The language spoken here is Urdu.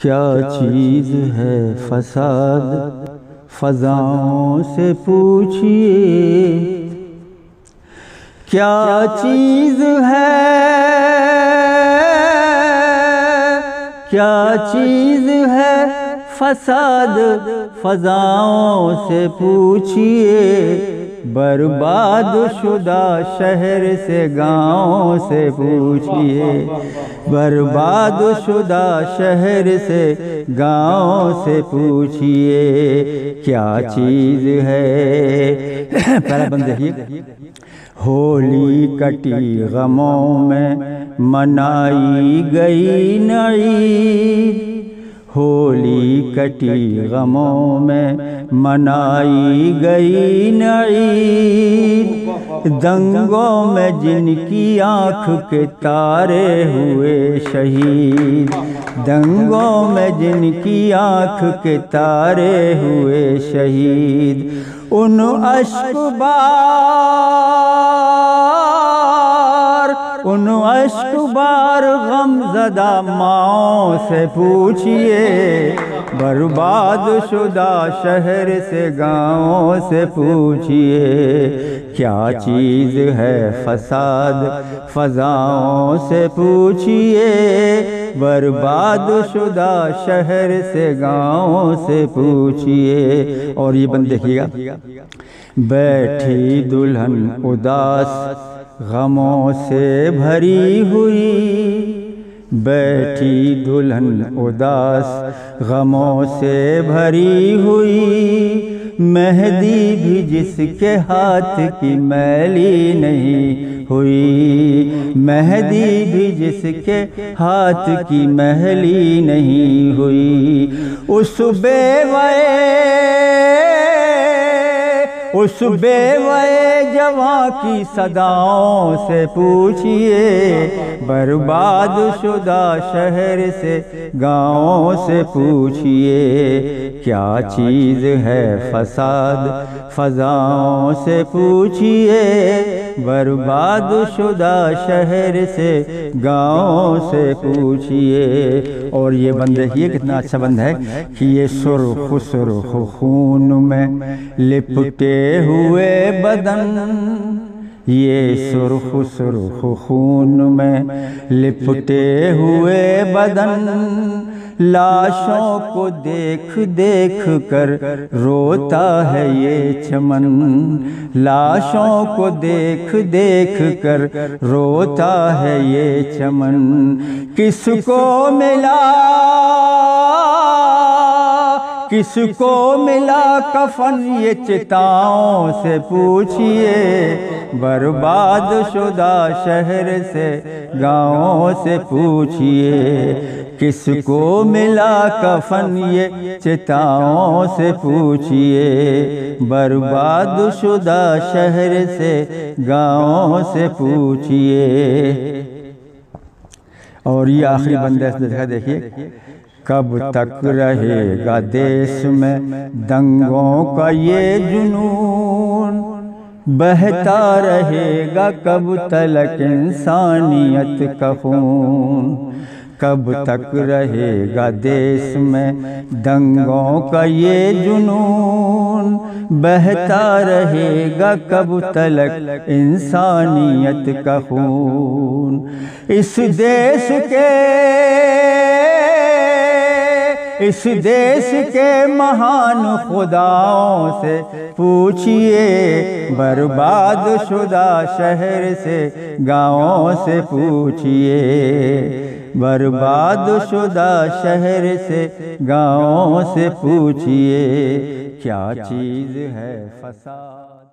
کیا چیز ہے فساد فضاؤں سے پوچھئے، کیا چیز ہے، کیا چیز ہے فساد فضاؤں سے پوچھئے، برباد شدہ شہر سے گاؤں سے پوچھئے، برباد شدہ شہر سے گاؤں سے پوچھئے، کیا چیز ہے۔ پہلا بند دیکھیے، ہولی کٹی غموں میں منائی گئی نہ عید، ہولی کٹی غموں میں منائی گئی نہ عید، دنگوں میں جن کی آنکھ کے تارے ہوئے شہید، دنگوں میں جن کی آنکھ کے تارے ہوئے شہید، ان اشک بار غم زدہ ماؤں سے پوچھئے، برباد شدہ شہر سے گاؤں سے پوچھئے، کیا چیز ہے فساد فضاؤں سے پوچھئے، برباد شدہ شہر سے گاؤں سے پوچھئے۔ اور یہ بند دیکھیے گا، بیٹھی دلہن اداس غموں سے بھری ہوئی، بیٹھی دلہن اداس غموں سے بھری ہوئی، مہندی بھی جس کے ہاتھ کی میلی نہیں ہوئی، مہندی بھی جس کے ہاتھ کی میلی نہیں ہوئی، اس بیوے جوان کی صداؤں سے پوچھئے، برباد شدہ شہر سے گاؤں سے پوچھئے، کیا چیز ہے فساد فضاؤں سے پوچھئے، برباد شدہ شہر سے گاؤں سے پوچھئے۔ اور یہ بند دیکھیے کتنا اچھا بند ہے کہ یہ سرخ سرخ خون میں لپٹے ہوئے بدن، یہ سرخ سرخ خون میں لپٹے ہوئے بدن، لاشوں کو دیکھ دیکھ کر روتا ہے یہ چمن، لاشوں کو دیکھ دیکھ کر روتا ہے یہ چمن، کس کو ملا کفن یہ چتاؤں سے پوچھئے، برباد شدہ شہر سے گاؤں سے پوچھئے، کس کو ملا کفن یہ چتاؤں سے پوچھئے، برباد شدہ شہر سے گاؤں سے پوچھئے۔ اور یہ آخری بند ہے، دیکھیے، کب تک رہے گا دیس میں دنگوں کا یہ جنون، بہتا رہے گا کب تلک انسانیت کا خون، کب تک رہے گا دیس میں دنگوں کا یہ جنون، بہتا رہے گا کب تلک انسانیت کا خون، اس دیس کے مہان خداؤں سے پوچھئے، برباد شدہ شہر سے گاؤں سے پوچھئے، برباد شدہ شہر سے گاؤں سے پوچھئے، کیا چیز ہے فساد۔